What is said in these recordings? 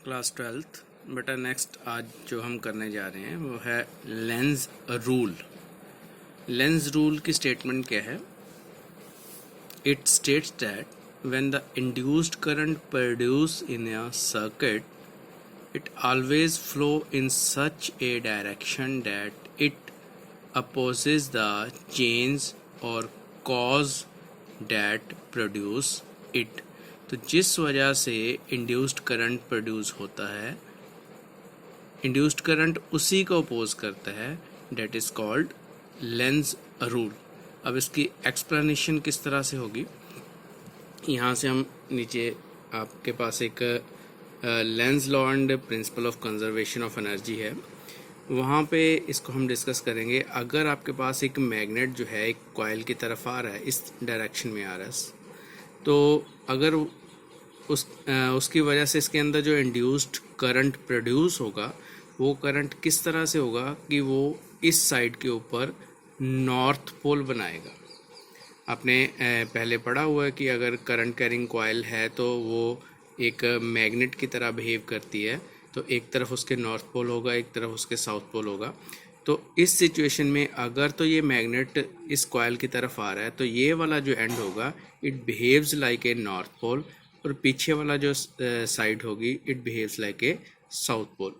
Class 12th। बेटा next आज जो हम करने जा रहे हैं वो है लेंस रूल। लेंस रूल की स्टेटमेंट क्या है? It states that when the induced current produce in a circuit it always flow in such A direction that it opposes the change और कॉज दैट प्रोड्यूस इट। तो जिस वजह से induced current produce होता है, induced current उसी को oppose करता है, that is called lens rule. अब इसकी एक्सप्लेनेशन किस तरह से होगी, यहाँ से हम नीचे आपके पास एक Lenz law and principle of conservation of energy है, वहाँ पे इसको हम डिस्कस करेंगे। अगर आपके पास एक मैग्नेट जो है एक कॉइल की तरफ आ रहा है, इस डायरेक्शन में आ रहा है, तो अगर उसकी वजह से इसके अंदर जो इंड्यूस्ड करंट प्रोड्यूस होगा वो करंट किस तरह से होगा कि वो इस साइड के ऊपर नॉर्थ पोल बनाएगा। आपने पहले पढ़ा हुआ है कि अगर करंट कैरिंग कॉइल है तो वो एक मैग्नेट की तरह बिहेव करती है, तो एक तरफ उसके नॉर्थ पोल होगा, एक तरफ उसके साउथ पोल होगा। तो इस सिचुएशन में अगर तो ये मैग्नेट इस कॉइल की तरफ आ रहा है तो ये वाला जो एंड होगा it behaves like a north pole, और पीछे वाला जो साइड होगी it behaves like a south pole.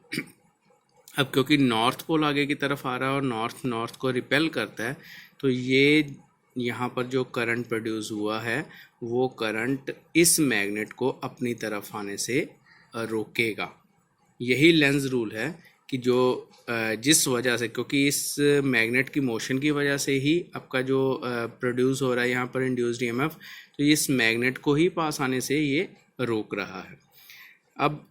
अब क्योंकि नॉर्थ पोल आगे की तरफ आ रहा है और नॉर्थ को रिपेल करता है, तो ये यहाँ पर जो करंट प्रोड्यूस हुआ है वो करंट इस मैग्नेट को अपनी तरफ आने से रोकेगा। यही लेंस रूल है कि जो जिस वजह से, क्योंकि इस मैग्नेट की मोशन की वजह से ही आपका जो प्रोड्यूस हो रहा है यहाँ पर इंड्यूस्ड ईएमएफ, तो इस मैग्नेट को ही पास आने से ये रोक रहा है। अब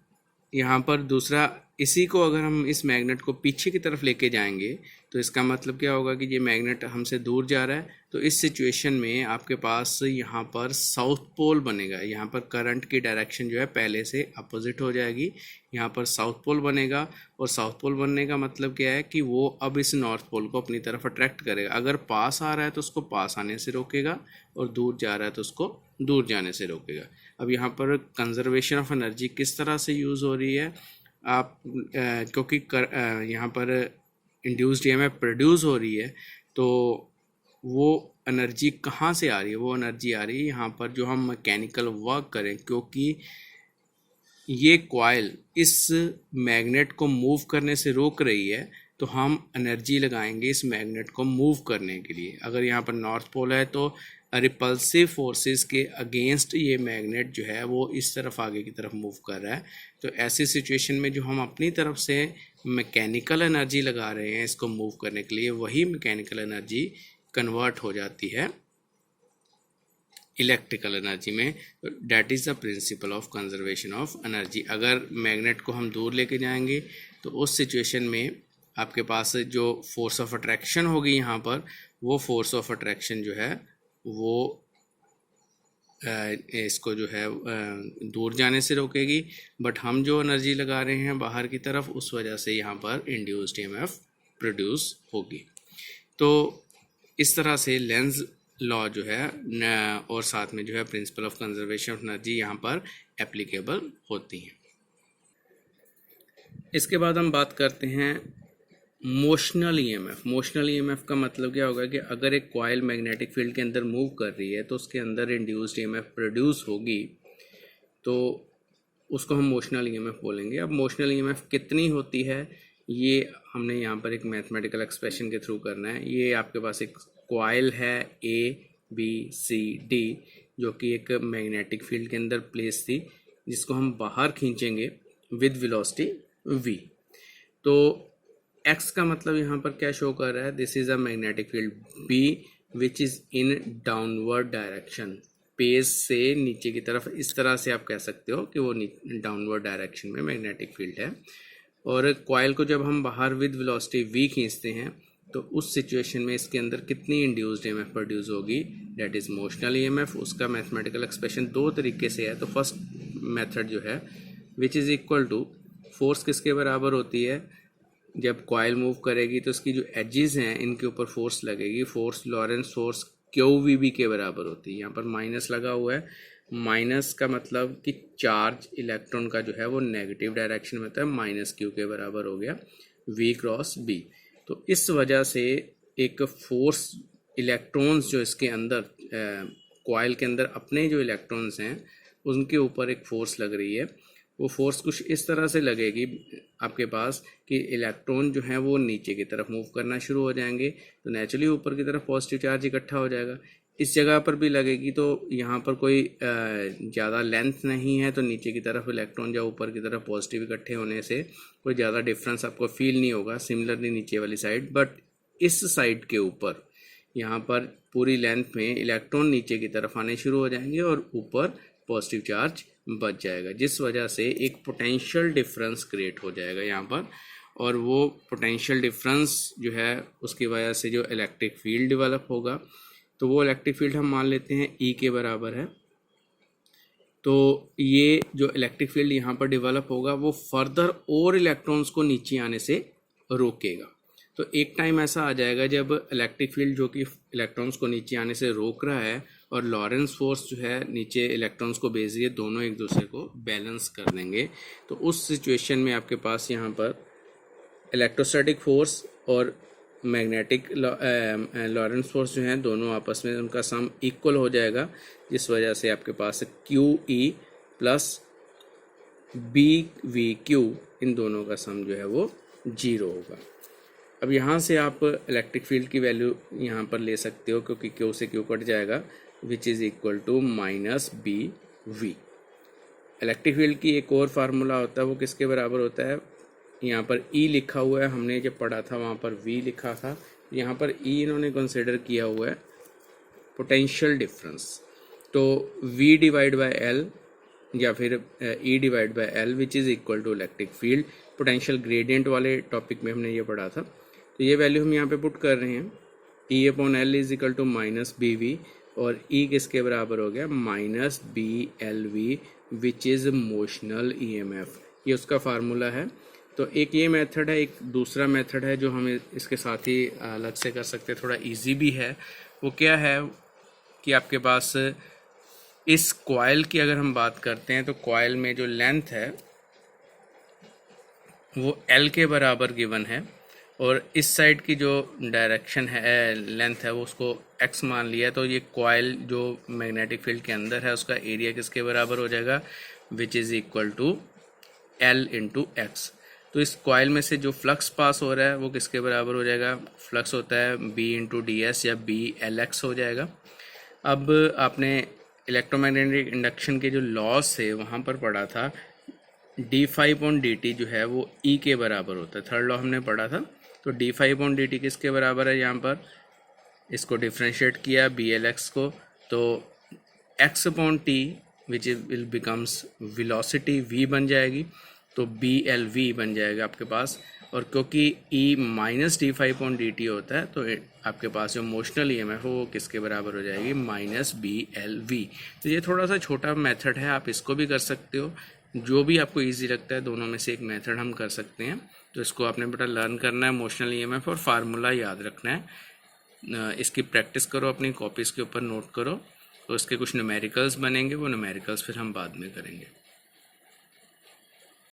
यहाँ पर दूसरा, इसी को अगर हम इस मैग्नेट को पीछे की तरफ लेके जाएंगे तो इसका मतलब क्या होगा कि ये मैग्नेट हमसे दूर जा रहा है, तो इस सिचुएशन में आपके पास यहाँ पर साउथ पोल बनेगा। यहाँ पर करंट की डायरेक्शन जो है पहले से अपोजिट हो जाएगी, यहाँ पर साउथ पोल बनेगा, और साउथ पोल बनने का मतलब क्या है कि वो अब इस नॉर्थ पोल को अपनी तरफ अट्रैक्ट करेगा। अगर पास आ रहा है तो उसको पास आने से रोकेगा, और दूर जा रहा है तो उसको दूर जाने से रोकेगा। अब यहाँ पर कंजर्वेशन ऑफ एनर्जी किस तरह से यूज़ हो रही है, आप क्योंकि यहाँ पर इंड्यूस्ड ईएमएफ प्रोड्यूस हो रही है, तो वो एनर्जी कहाँ से आ रही है? वो एनर्जी आ रही है यहाँ पर जो हम मैकेनिकल वर्क करें, क्योंकि ये कॉइल इस मैग्नेट को मूव करने से रोक रही है, तो हम एनर्जी लगाएंगे इस मैग्नेट को मूव करने के लिए। अगर यहाँ पर नॉर्थ पोल है तो रिपल्सिव फोर्सेस के अगेंस्ट ये मैग्नेट जो है वो इस तरफ आगे की तरफ मूव कर रहा है। तो ऐसी सिचुएशन में जो हम अपनी तरफ से मैकेनिकल एनर्जी लगा रहे हैं इसको मूव करने के लिए, वही मैकेनिकल एनर्जी कन्वर्ट हो जाती है इलेक्ट्रिकल एनर्जी में। That is the principle of conservation of energy. अगर मैग्नेट को हम दूर लेके जाएंगे तो उस सिचुएशन में आपके पास जो फोर्स ऑफ अट्रैक्शन होगी यहाँ पर, वो फोर्स ऑफ अट्रैक्शन जो है वो इसको जो है दूर जाने से रोकेगी, बट हम जो एनर्जी लगा रहे हैं बाहर की तरफ, उस वजह से यहाँ पर इंड्यूस्ड ईएमएफ प्रोड्यूस होगी। तो इस तरह से लेंस लॉ जो है और साथ में जो है principle of conservation of energy यहाँ पर एप्लीकेबल होती हैं। इसके बाद हम बात करते हैं मोशनल ईएमएफ। मोशनल ईएमएफ का मतलब क्या होगा कि अगर एक कॉइल मैग्नेटिक फील्ड के अंदर मूव कर रही है तो उसके अंदर इंड्यूस्ड ईएमएफ प्रोड्यूस होगी, तो उसको हम मोशनल ईएमएफ बोलेंगे। अब मोशनल ईएमएफ कितनी होती है ये हमने यहाँ पर एक मैथमेटिकल एक्सप्रेशन के थ्रू करना है। ये आपके पास एक कॉइल है ABCD जो कि एक मैग्नेटिक फील्ड के अंदर प्लेस थी, जिसको हम बाहर खींचेंगे विद वेलोसिटी v। तो x का मतलब यहाँ पर क्या शो कर रहा है, this is a magnetic field B which is in downward direction. Page से नीचे की तरफ, इस तरह से आप कह सकते हो कि वो डाउनवर्ड डायरेक्शन में मैग्नेटिक फील्ड है। और कॉइल को जब हम बाहर विद वेलोसिटी v खींचते हैं तो उस सिचुएशन में इसके अंदर कितनी इंड्यूस्ड ईएमएफ प्रोड्यूस होगी, डेट इज मोशनल ईएमएफ। उसका मैथमेटिकल एक्सप्रेशन दो तरीके से है। तो फर्स्ट मेथड जो है which is equal to, force किसके बराबर होती है, जब कॉइल मूव करेगी तो इसकी जो एजेस हैं इनके ऊपर फोर्स लगेगी, फोर्स लॉरेंस फोर्स QVB के बराबर होती है। यहाँ पर माइनस लगा हुआ है, माइनस का मतलब कि चार्ज इलेक्ट्रॉन का जो है वो नेगेटिव डायरेक्शन में होता है, माइनस क्यू के बराबर हो गया v क्रॉस बी। तो इस वजह से एक फोर्स, इलेक्ट्रॉन्स जो इसके अंदर कॉइल के अंदर अपने जो इलेक्ट्रॉन्स हैं उनके ऊपर एक फोर्स लग रही है। वो फोर्स कुछ इस तरह से लगेगी आपके पास कि इलेक्ट्रॉन जो है वो नीचे की तरफ मूव करना शुरू हो जाएंगे, तो नेचुरली ऊपर की तरफ पॉजिटिव चार्ज इकट्ठा हो जाएगा। इस जगह पर भी लगेगी तो यहाँ पर कोई ज़्यादा लेंथ नहीं है, तो नीचे की तरफ इलेक्ट्रॉन या ऊपर की तरफ पॉजिटिव इकट्ठे होने से कोई ज़्यादा डिफरेंस आपको फील नहीं होगा, सिमिलरली नीचे वाली साइड। बट इस साइड के ऊपर यहाँ पर पूरी लेंथ में इलेक्ट्रॉन नीचे की तरफ आने शुरू हो जाएंगे और ऊपर पॉजिटिव चार्ज बच जाएगा, जिस वजह से एक पोटेंशियल डिफरेंस क्रिएट हो जाएगा यहाँ पर। और वो पोटेंशियल डिफरेंस जो है उसकी वजह से जो इलेक्ट्रिक फील्ड डेवलप होगा, तो वो इलेक्ट्रिक फील्ड हम मान लेते हैं E के बराबर है। तो ये जो इलेक्ट्रिक फील्ड यहाँ पर डेवलप होगा वो फर्दर और इलेक्ट्रॉन्स को नीचे आने से रोकेगा। तो एक टाइम ऐसा आ जाएगा जब इलेक्ट्रिक फील्ड जो कि इलेक्ट्रॉन्स को नीचे आने से रोक रहा है और लॉरेंस फोर्स जो है नीचे इलेक्ट्रॉन्स को भेज रही है, दोनों एक दूसरे को बैलेंस कर देंगे। तो उस सिचुएशन में आपके पास यहाँ पर इलेक्ट्रोस्टैटिक फोर्स और मैग्नेटिक लॉरेंस फोर्स जो हैं दोनों आपस में उनका सम इक्वल हो जाएगा, जिस वजह से आपके पास QE प्लस BVQ इन दोनों का सम जो है वो 0 होगा। अब यहाँ से आप इलेक्ट्रिक फील्ड की वैल्यू यहाँ पर ले सकते हो, क्योंकि Q से Q कट जाएगा, which is equal to minus BV। Electric field की एक और फार्मूला होता है, वो किसके बराबर होता है, यहाँ पर E लिखा हुआ है, हमने जब पढ़ा था वहाँ पर V लिखा था, यहाँ पर E इन्होंने कंसिडर किया हुआ है पोटेंशियल डिफरेंस। तो V डिवाइड बाय L या फिर E divide by L which is equal to electric field. Potential gradient वाले टॉपिक में हमने ये पढ़ा था, तो ये वैल्यू हम यहाँ पे पुट कर रहे हैं। E upon L is equal to minus BV, और E किसके बराबर हो गया, माइनस BLV which is motional EMF। ये उसका फार्मूला है। तो एक ये मेथड है, एक दूसरा मेथड है जो हम इसके साथ ही अलग से कर सकते हैं, थोड़ा इजी भी है। वो क्या है कि आपके पास इस कॉइल की अगर हम बात करते हैं तो कॉइल में जो लेंथ है वो L के बराबर गिवन है, और इस साइड की जो डायरेक्शन है, लेंथ है, वो उसको x मान लिया। तो ये कॉइल जो मैग्नेटिक फील्ड के अंदर है उसका एरिया किसके बराबर हो जाएगा, which is equal to L into x. तो इस कॉइल में से जो फ्लक्स पास हो रहा है वो किसके बराबर हो जाएगा, फ्लक्स होता है B इंटू DS या BLX हो जाएगा। अब आपने इलेक्ट्रोमैग्नेटिक इंडक्शन के जो लॉस है वहाँ पर पढ़ा था, d∅dt जो है वो E के बराबर होता है, थर्ड लॉ हमने पढ़ा था। तो d∅dt किसके बराबर है, यहाँ पर इसको डिफ्रेंशिएट किया BLX को, तो x/t which will becomes velocity v बन जाएगी, तो BLV बन जाएगा आपके पास। और क्योंकि E माइनस d∅dt होता है, तो आपके पास जो मोशनल EMF है वो किसके बराबर हो जाएगी, माइनस BLV। तो ये थोड़ा सा छोटा मेथड है, आप इसको भी कर सकते हो, जो भी आपको इजी लगता है दोनों में से एक मेथड हम कर सकते हैं। तो इसको आपने बेटा लर्न करना है, मोशनल EMF और फार्मूला याद रखना है। इसकी प्रैक्टिस करो, अपनी कॉपीज़ के ऊपर नोट करो, तो इसके कुछ न्यूमेरिकल्स बनेंगे, वो न्यूमेरिकल्स फिर हम बाद में करेंगे।